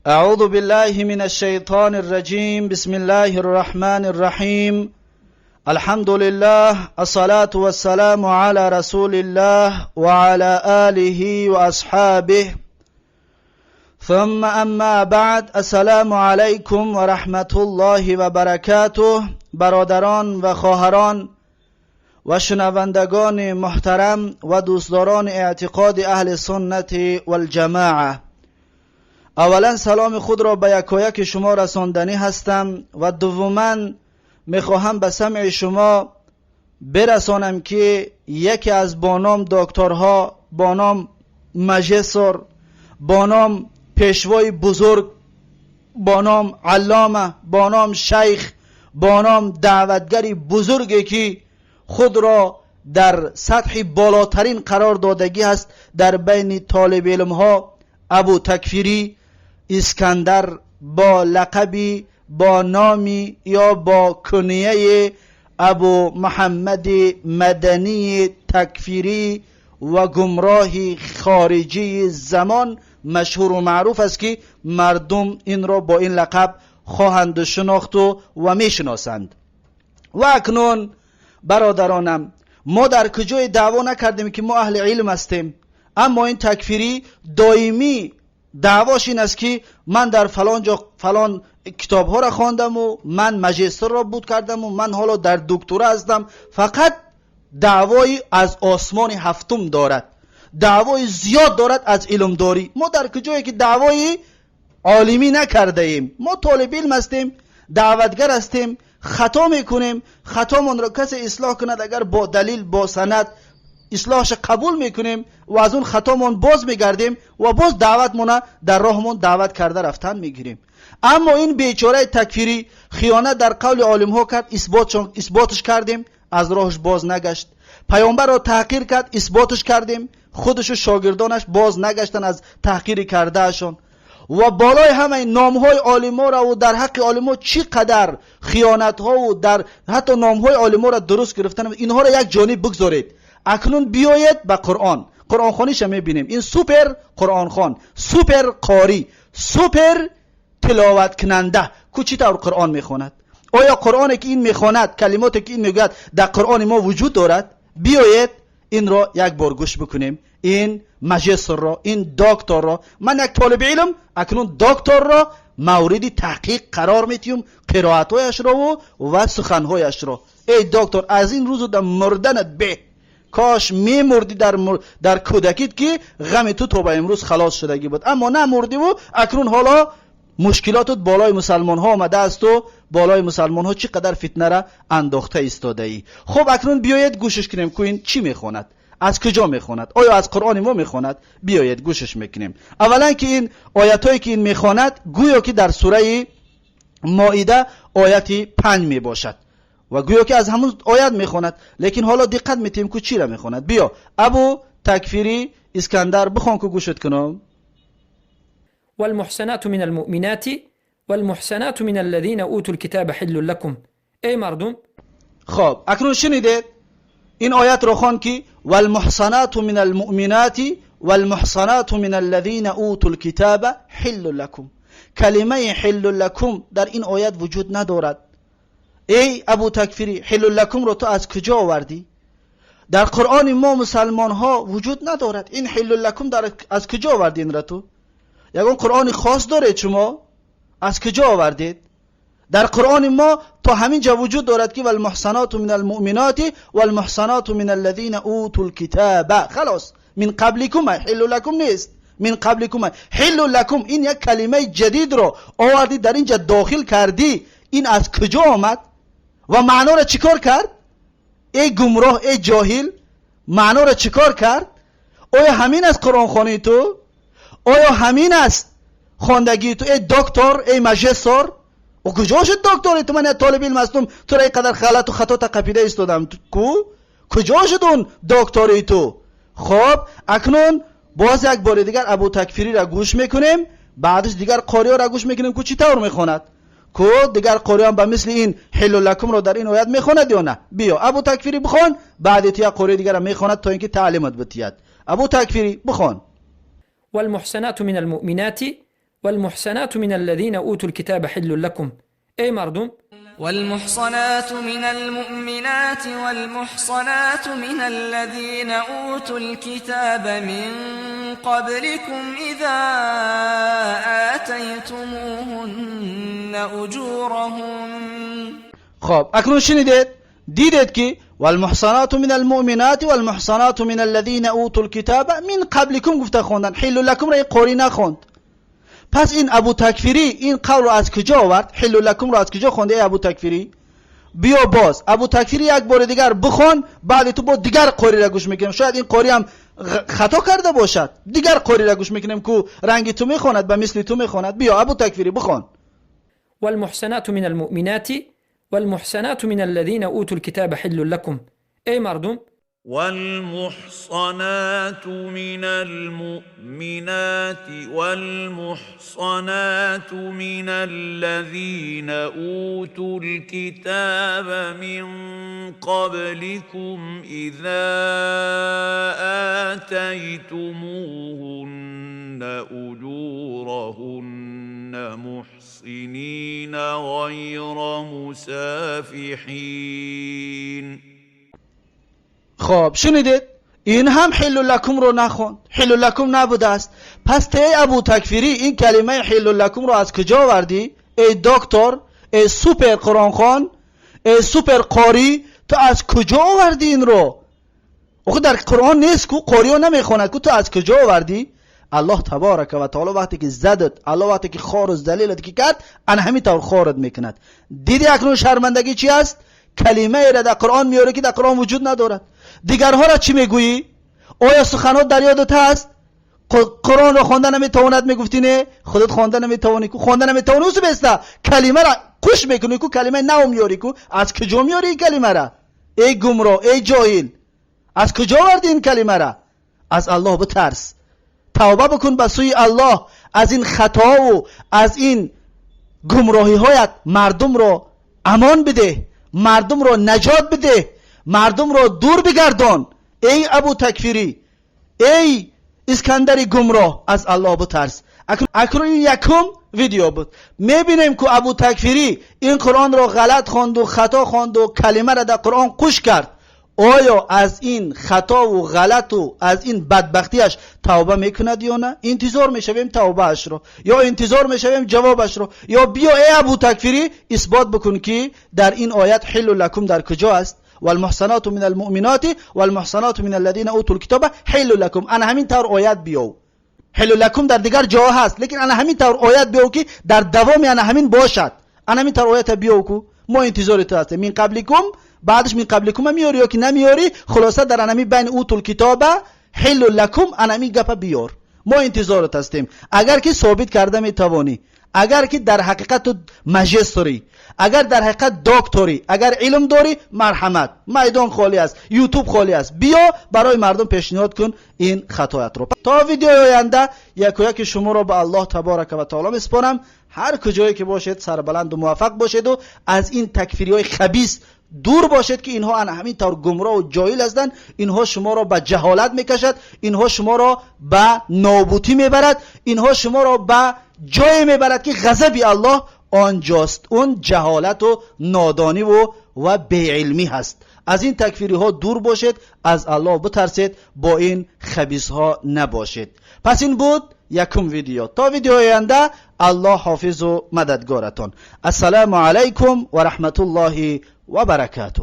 اعوذ بالله من الشیطان الرجیم. بسم الله الرحمن الرحیم. الحمد لله، الصلاة والسلام على رسول الله وعلى آله واصحابه، ثم اما بعد. السلام علیکم و رحمت الله و برکاته. برادران و خواهران و شنوندگان محترم و دوستداران اعتقاد اهل سنت والجماعه، اولا سلام خود را به یکایک شما رساندنی هستم و دوما میخواهم به سمع شما برسانم که یکی از با نام دکترها، با نام ماجستر، با نام پیشوای بزرگ، با نام علامه، با نام شیخ، با نام دعوتگری بزرگی که خود را در سطح بالاترین قرار دادگی است در بین طالب علم ها، ابو تکفیری اسکندر، با لقبی، با نامی یا با کنیه ابو محمد مدنی تکفیری و گمراه خارجی زمان مشهور و معروف است که مردم این را با این لقب خواهند شناخت و میشناسند. و اکنون برادرانم، ما در کجای دعوا نکردیم که ما اهل علم هستیم، اما این تکفیری دائمی دعواش این است که من در فلان جا فلان کتاب ها را خواندم و من ماجستر را بود کردم و من حالا در دکترا هستم. فقط دعوای از آسمان هفتم دارد، دعوای زیاد دارد از علم داری. ما در کجایی که دعوای عالمی نکرده ایم، ما طالب علم هستیم، دعوتگر هستیم، خطا میکنیم، خطامون را کسی اصلاح کند اگر با دلیل با سند اصلاحش قبول میکنیم و از اون خطامون باز میگردیم و باز دعوتمون در راهمون دعوت کرده رفتن میگیریم. اما این بیچاره تکفیری خیانت در قول عالم ها کرد، اثباتش کردیم، از راهش باز نگشت. پیامبر را تحقیر کرد، اثباتش کردیم، خودش و شاگردانش باز نگشتن از تحقیر کردهشون. و بالای همه نام های عالم ها را و در حق عالم ها چقدر خیانت ها و در حتی نام های عالم ها را درست گرفتن، اینها را یک جانب بگذارید. اکنون بیایید به قرآن خوانیش میبینیم. این سوپر قرآن خوان، سوپر قاری، سوپر تلاوت کننده چی طور قرآن میخواند؟ آیا قرآنی که این میخواند، کلماتی که این میگوید در قرآن ما وجود دارد؟ بیایید این را یک بار گوش بکنیم. این ماجستر را، این دکتر را، من یک طالب علم اکنون دکتر را مورد تحقیق قرار میتیم، قرائت‌هایش را و سخن‌هایش را. ای دکتر، از این روز در مردنت به کاش میمردی در کودکیت که غم تو تا به امروز خلاص شدگی بود، اما نمردی و اکنون حالا مشکلاتت بالای مسلمان ها آمده است و بالای مسلمان ها چقدر فتنه را انداخته ایستاده ای. خب اکنون بیایید گوشش کنیم که این چی میخواند، از کجا میخواند، آیا از قرآن ما میخواند؟ بیایید گوشش میکنیم. اولا که این آیاتایی که این میخواند گویا که در سوره مائده آیت 5 میباشد و گویا که از همون آیت میخواند، لیکن حالا دقت میتیم که چی را میخواند. بیا ابو تکفیری اسکندر بخوان که گوشت کنم. والمحسنات من المؤمنات والمحسنات من الذين اوتوا الكتاب حل لكم. ای مردم، خب اکنون شنیدید این آیت رو خوان که والمحسنات من المؤمنات والمحسنات من الذين اوتوا الكتاب حل لكم. کلمه حل لكم در این آیت وجود ندارد. ای ابو تکفیری، حل لکم رو تو از کجا آوردی؟ در قرآن ما مسلمان ها وجود ندارد. این حل لکم از کجا آوردی؟ این را تو یکون قرآن خاص داره، شما از کجا آوردید؟ در قرآن ما تا همین جا وجود دارد که والمحصنات من المؤمنات والمحصنات من الذين اوتوا الكتاب. خلاص، من قبلكم حل لکم نیست، من قبلكم حل لکم. این یک کلمه جدید رو آوردی در اینجا داخل کردی. این از کجا آمد و معنا را چیکار کرد؟ ای گمراه، ای جاهل، معنا را چیکار کرد؟ آیا همین است قرآن خوانی تو؟ آیا همین است خواندگی تو؟ ای دکتر، ای ماجستر، و کجا شد دکتری تو؟ من طالب علم هستم، تو را اینقدر غلط و خطا تقپیده ایستادم، کجا شد اون دکتری تو؟ خب اکنون باز یک بار دیگر ابو تکفیری را گوش میکنیم، بعدش دیگر قاری را گوش میکنیم که چی طور میخواند، کو دیگر قاریان به مثل این حل لکم رو در این آیت میخواند یا نه؟ بیا ابو تکفیری بخوان، بعد تو یک قاری دیگر میخواند تا اینکه تعلیمات بتید. ابو تکفیری بخوان. والمحسنات من المؤمنات والمحسنات من الذين أوتوا الكتاب حل لكم. ای مردم، والمحصنات من المؤمنات والمحصنات من الذين أوتوا الكتاب من قبلكم إذا آتيتموهن أجورهن. خب اکنون شنیدید، دیدید که والمحصنات من المؤمنات والمحصنات من الذين اوتوا الكتاب من قبلكم گفته خوندن، حل لكم را قوری نخوند. پس این ابو تکفیری این قول رو از کجا آورد؟ حل لکم رو از کجا خونده ای ابو تکفیری؟ بیا باز ابو تکفیری یک بار دیگر بخون، بعد تو با دیگر قوری را گوش میکنیم. شاید این قوری هم خطا کرده باشد، دیگر قوری را گوش میکنیم که رنگی تو میخوند به مثل تو میخوند. بیا ابو تکفیری بخون. والمحسنات من المؤمنات والمحسنات من الذين أوتوا الكتاب حل لكم. ای مردم، والمحصنات من المؤمنات والمحصنات من الذين أوتوا الكتاب من قبلكم إذا آتيتموهن أجورهن محصنين غير مسافحين. خب شنیدید، این هم حل لکم رو نخوند، حل لکم نبوده است. پس تی ابو تکفیری این کلمه حل لکم رو از کجا آوردی؟ ای دکتر، ای سوپر قرآن خوان، ای سوپر قاری، تو از کجا آوردی این رو؟ آخه در قرآن نیست کو، قاری رو نمیخوند کو، تو از کجا آوردی؟ الله تبارک و تعالی وقتی که زدت، الله وقتی که خار و ذلیلت که کرد، ان همین طور خارت میکند. دیدی اکنون شرمندگی چی است؟ کلمه ای را در قرآن میاره که در قرآن وجود ندارد. دیگرها را چی میگویی؟ آیا سخنات در یادت هست؟ قرآن را خوانده نمیتواند میگفتی نه؟ خودت خوانده نمیتوانی کو، خوانده نمیتوانی اوسو بسته کلمه را خوش میکنی کو، کلمه نو میاری کو. از کجا میاری این کلمه را؟ ای گمراه، ای جاهل، از کجا آوردی این کلمه را؟ از الله بترس، توبه بکن به سوی الله از این خطا و از این گمراهی هایت. مردم را امان بده، مردم را نجات بده، مردم را دور بگردان. ای ابو تکفیری، ای اسکندری گمراه، از الله بترس. اکنون این یکم ویدیو بود. میبینیم که ابو تکفیری این قرآن را غلط خواند و خطا خواند و کلمه را در قرآن قوش کرد. آیا از این خطا و غلط و از این بدبختیش توبه میکند یا نه؟ انتظار میشویم توبهش رو، یا انتظار میشویم جوابش رو. یا بیا ای ابو تکفیری اثبات بکن که در این آیت حل لکم در کجا است؟ والمحصنات من المؤمنات والمحصنات من الذين اوتوا الكتاب حل لكم. انا همین طور آیت بیاو. حل لکم در دیگر جا هست، لیکن انا همین طور آیت بیاو که در دوام انا همین باشد. انا همین طور آیت بیاو کو ما انتظار تو هستیم. من قبلکم، بعدش من قبلکم میاری یا که نمیاری، خلاصه در انمی بین اوتوا الكتاب حل لکم انمی گپ بیار، ما انتظارت هستیم. اگر که ثابت کرده میتوانی، اگر که در حقیقت ماجستری، اگر در حقیقت دکتری، اگر علم داری، مرحمت، میدان خالی است، یوتیوب خالی است، بیا برای مردم پیشنهاد کن این خطایت رو. تا ویدیو آینده یک شما رو به الله تبارک و تعالی میسپارم. هر کجایی که باشید سربلند و موفق باشید و از این تکفیری های خبیث دور باشید که اینها همین طور گمراه و جاهل هستند. اینها شما را به جهالت میکشد، اینها شما را به نابودی میبرد، اینها شما را به جای میبرد که غضب الله آنجاست. اون جهالت و نادانی و بی‌علمی هست. از این تکفیری ها دور باشید، از الله بترسید، با این خبیث ها نباشید. پس این بود یکم ویدیو. تا ویدیو آینده الله حافظ و مددگارتان. السلام علیکم و رحمت الله و برکاته.